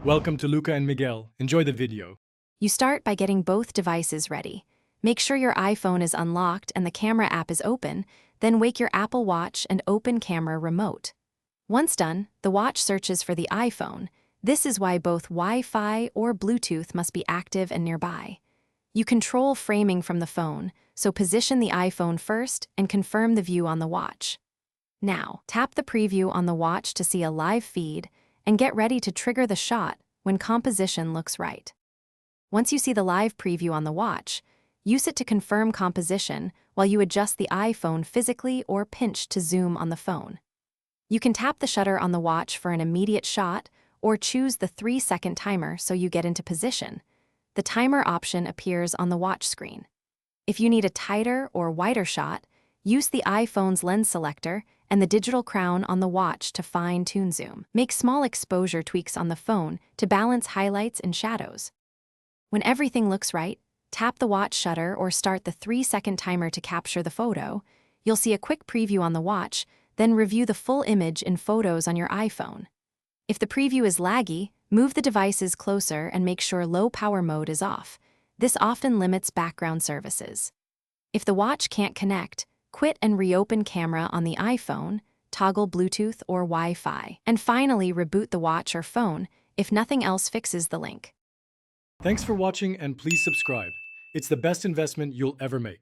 Welcome to Luca and Miguel. Enjoy the video. You start by getting both devices ready. Make sure your iPhone is unlocked and the camera app is open, then wake your Apple Watch and open camera remote. Once done, the watch searches for the iPhone. This is why both Wi-Fi or Bluetooth must be active and nearby. You control framing from the phone, so position the iPhone first and confirm the view on the watch. Now, tap the preview on the watch to see a live feed and get ready to trigger the shot when composition looks right. Once you see the live preview on the watch, use it to confirm composition while you adjust the iPhone physically or pinch to zoom on the phone. You can tap the shutter on the watch for an immediate shot or choose the 3-second timer so you get into position. The timer option appears on the watch screen. If you need a tighter or wider shot, use the iPhone's lens selector and the digital crown on the watch to fine-tune zoom. Make small exposure tweaks on the phone to balance highlights and shadows. When everything looks right, tap the watch shutter or start the 3-second timer to capture the photo. You'll see a quick preview on the watch, then review the full image in Photos on your iPhone. If the preview is laggy, move the devices closer and make sure low power mode is off. This often limits background services. If the watch can't connect, quit and reopen camera on the iPhone, toggle Bluetooth or Wi-Fi, and finally reboot the watch or phone if nothing else fixes the link. Thanks for watching and please subscribe. It's the best investment you'll ever make.